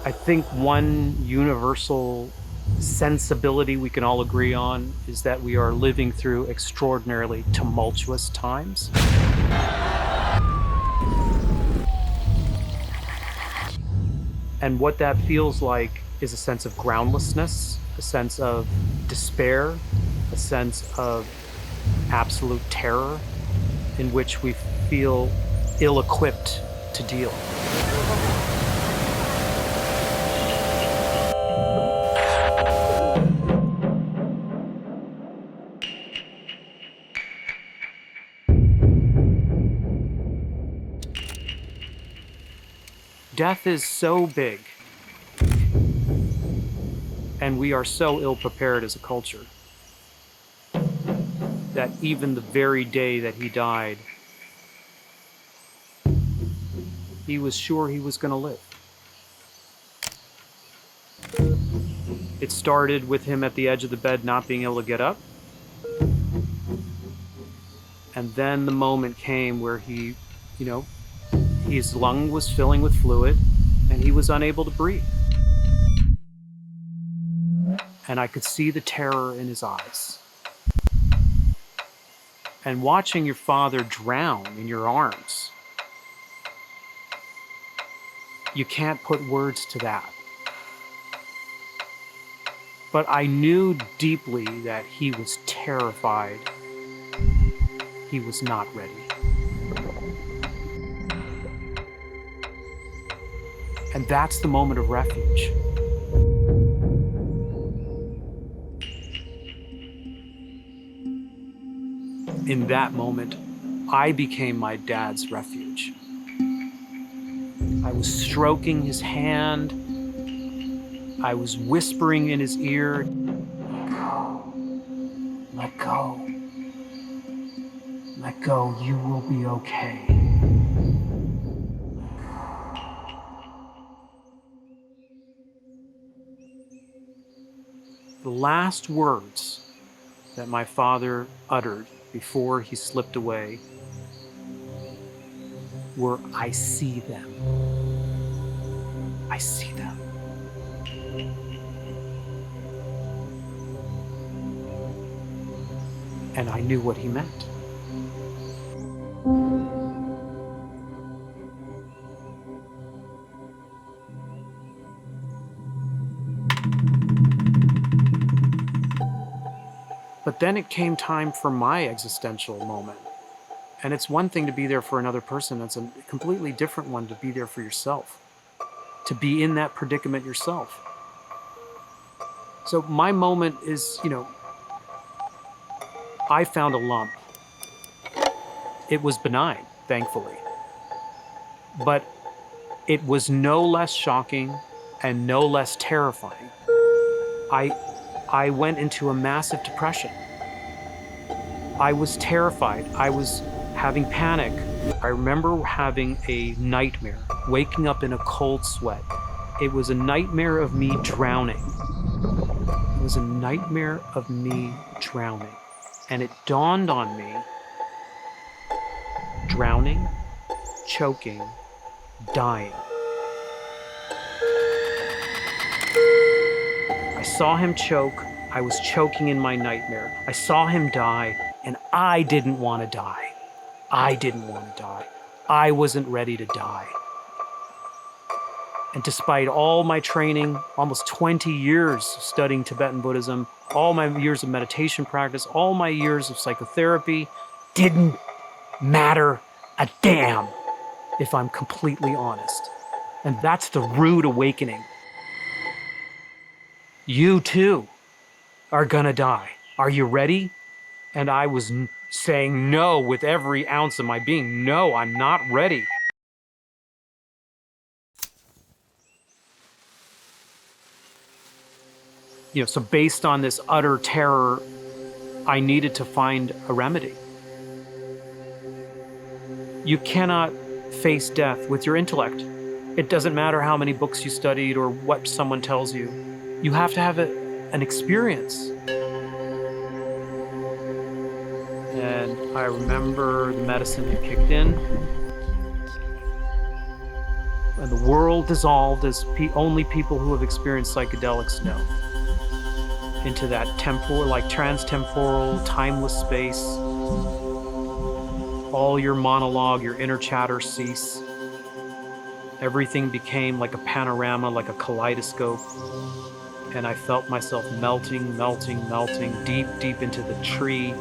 I think one universal sensibility we can all agree on is that we are living through extraordinarily tumultuous times. And what that feels like is a sense of groundlessness, a sense of despair, a sense of absolute terror in which we feel ill-equipped to deal. Death is so big, and we are so ill-prepared as a culture, that even the very day that he died, he was sure he was going to live. It started with him at the edge of the bed not being able to get up. And then the moment came where his lung was filling with fluid and he was unable to breathe. And I could see the terror in his eyes. And watching your father drown in your arms, you can't put words to that. But I knew deeply that he was terrified. He was not ready. And that's the moment of refuge. In that moment, I became my dad's refuge. I was stroking his hand. I was whispering in his ear, let go, let go, you will be okay. The last words that my father uttered before he slipped away were, I see them. I see them. And I knew what he meant. But then it came time for my existential moment. And it's one thing to be there for another person. It's a completely different one to be there for yourself. To be in that predicament yourself. So my moment is, I found a lump. It was benign, thankfully. But it was no less shocking and no less terrifying. I went into a massive depression. I was terrified. I was having panic. I remember having a nightmare, waking up in a cold sweat. It was a nightmare of me drowning. It was a nightmare of me drowning. And it dawned on me, drowning, choking, dying. I saw him choke. I was choking in my nightmare. I saw him die, and I didn't want to die. I didn't want to die. I wasn't ready to die. And despite all my training, almost 20 years studying Tibetan Buddhism, all my years of meditation practice, all my years of psychotherapy, didn't matter a damn, if I'm completely honest. And that's the rude awakening. You too are gonna die. Are you ready? And I was saying no with every ounce of my being. No, I'm not ready. So based on this utter terror, I needed to find a remedy. You cannot face death with your intellect. It doesn't matter how many books you studied or what someone tells you. You have to have an experience. And I remember the medicine had kicked in. and the world dissolved, as only people who have experienced psychedelics know, into that temporal, like trans-temporal, timeless space. All your monologue, your inner chatter cease. Everything became like a panorama, like a kaleidoscope. And I felt myself melting, deep, deep into the tree,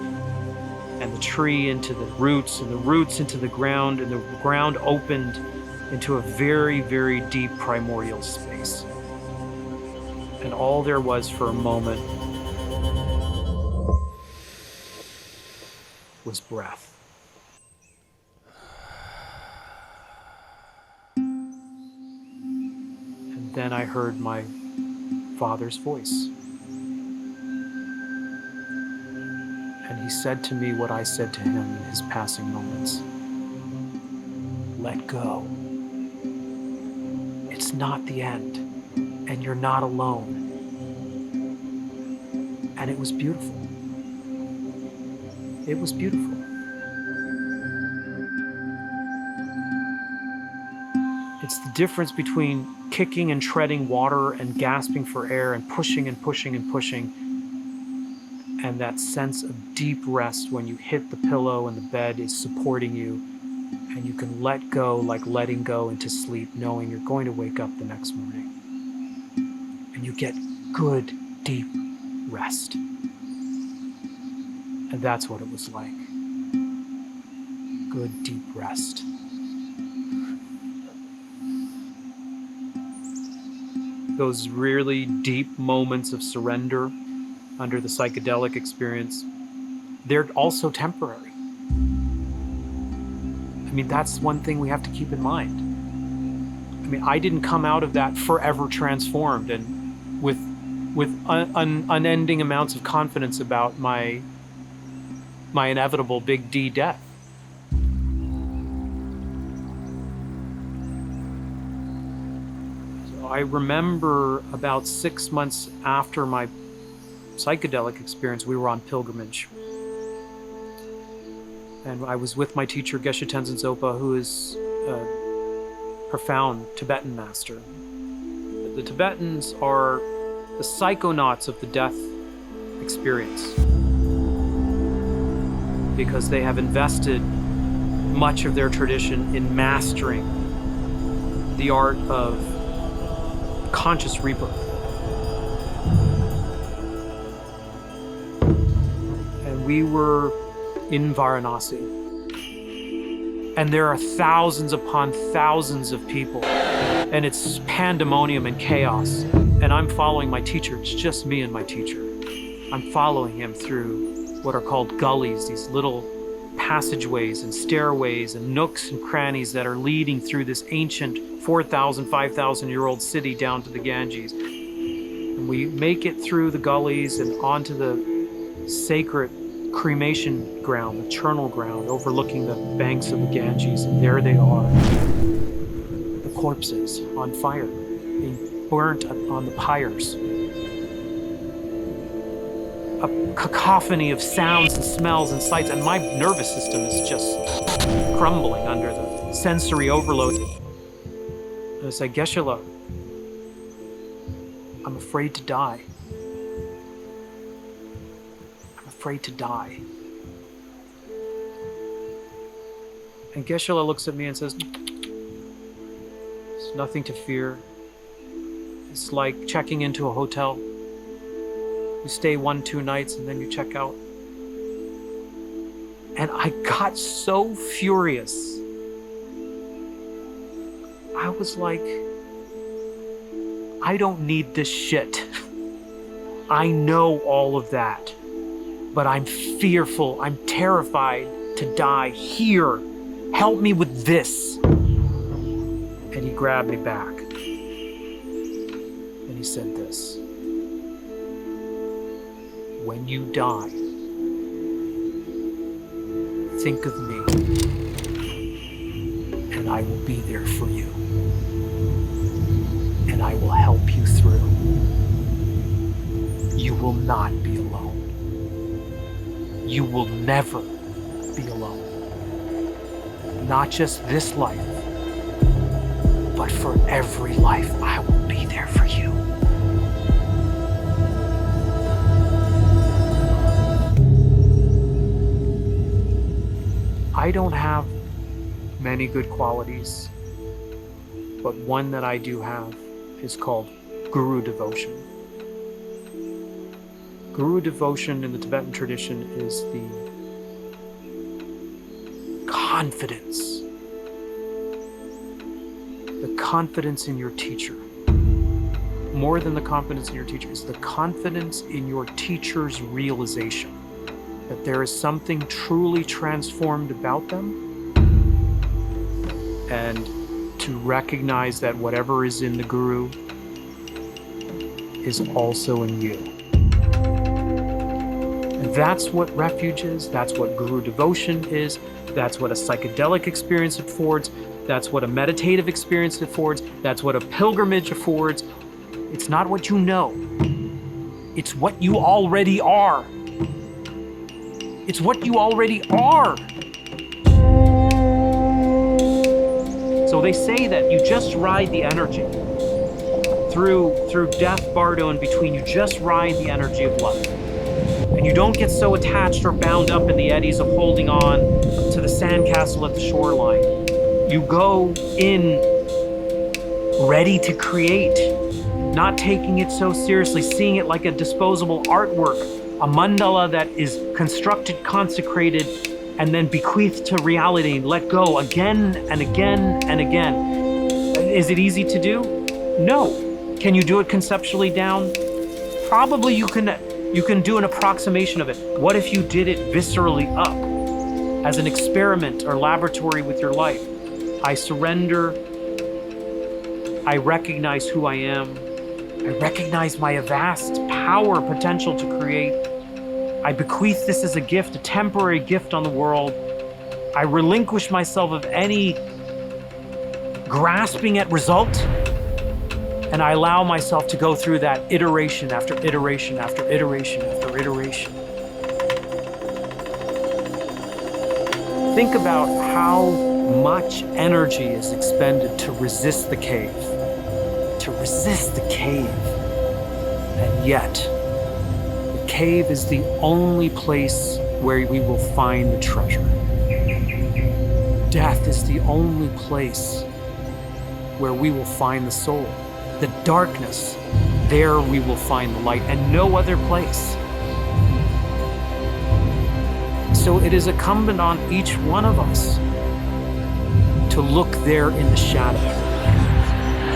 and the tree into the roots, and the roots into the ground, and the ground opened into a very, very deep primordial space. And all there was for a moment was breath. And then I heard my Father's voice. And he said to me what I said to him in his passing moments. Let go. It's not the end, and you're not alone. And it was beautiful. It was beautiful. It's the difference between kicking and treading water and gasping for air and pushing and pushing and pushing, and that sense of deep rest when you hit the pillow and the bed is supporting you, and you can let go, like letting go into sleep, knowing you're going to wake up the next morning. And you get good, deep rest. And that's what it was like. Good, deep rest. Those really deep moments of surrender under the psychedelic experience, they're also temporary. I mean, that's one thing we have to keep in mind. I mean, I didn't come out of that forever transformed and with unending amounts of confidence about my inevitable big D death. So I remember about 6 months after my psychedelic experience, we were on pilgrimage. And I was with my teacher, Geshe Tenzin Zopa, who is a profound Tibetan master. The Tibetans are the psychonauts of the death experience because they have invested much of their tradition in mastering the art of conscious rebirth. And we were in Varanasi, and there are thousands upon thousands of people, and it's pandemonium and chaos, and I'm following my teacher. It's just me and my teacher. I'm following him through what are called gullies, these little passageways and stairways and nooks and crannies that are leading through this ancient 4,000, 5,000-year-old city down to the Ganges. And we make it through the gullies and onto the sacred cremation ground, the charnel ground, overlooking the banks of the Ganges, and there they are, the corpses on fire, being burnt on the pyres. A cacophony of sounds and smells and sights, and my nervous system is just crumbling under the sensory overload. And I say, Geshe-la, I'm afraid to die. Afraid to die. And Geshe-la looks at me and says, "There's nothing to fear. It's like checking into a hotel. You stay 1-2 nights and then you check out." And I got so furious. I was like, I don't need this shit. I know all of that. But I'm fearful, I'm terrified to die here. Help me with this. And he grabbed me back. And he said this: when you die, think of me, and I will be there for you. And I will help you through. You will not be alone. You will never be alone. Not just this life, but but for every life, I will be there for you. I don't have many good qualities, but one that I do have is called Guru devotion. Guru devotion in the Tibetan tradition is the confidence in your teacher. More than the confidence in your teacher is the confidence in your teacher's realization that there is something truly transformed about them, and to recognize that whatever is in the Guru is also in you. And that's what refuge is, that's what Guru devotion is, that's what a psychedelic experience affords, that's what a meditative experience affords, that's what a pilgrimage affords. It's not what you know, it's what you already are. It's what you already are. So they say that you just ride the energy through death, bardo, and between. You just ride the energy of life. And you don't get so attached or bound up in the eddies of holding on to the sandcastle at the shoreline. You go in ready to create, not taking it so seriously, seeing it like a disposable artwork, a mandala that is constructed, consecrated, and then bequeathed to reality and let go again and again and again. Is it easy to do? No. Can you do it conceptually down? Probably you can do an approximation of it. What if you did it viscerally up as an experiment or laboratory with your life? I surrender. I recognize who I am. I recognize my vast power, potential to create. I bequeath this as a gift, a temporary gift on the world. I relinquish myself of any grasping at result, and I allow myself to go through that iteration after iteration after iteration after iteration. Think about how much energy is expended to resist the cave. To resist the cave. And yet, the cave is the only place where we will find the treasure. Death is the only place where we will find the soul. The darkness, there we will find the light, and no other place. So it is incumbent on each one of us to look there in the shadow,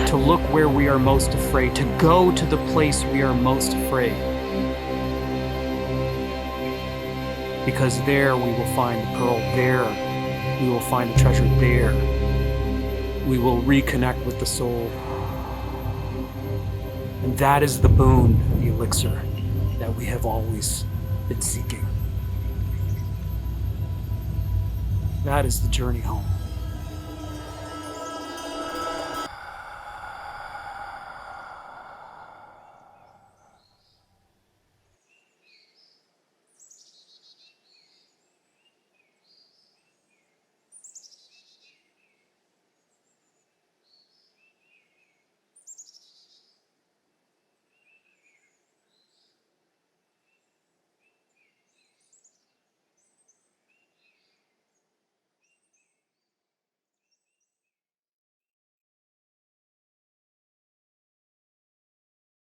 to look where we are most afraid, to go to the place we are most afraid. Because there we will find the pearl, there we will find the treasure, there we will reconnect with the soul. And that is the boon, the elixir that we have always been seeking. That is the journey home.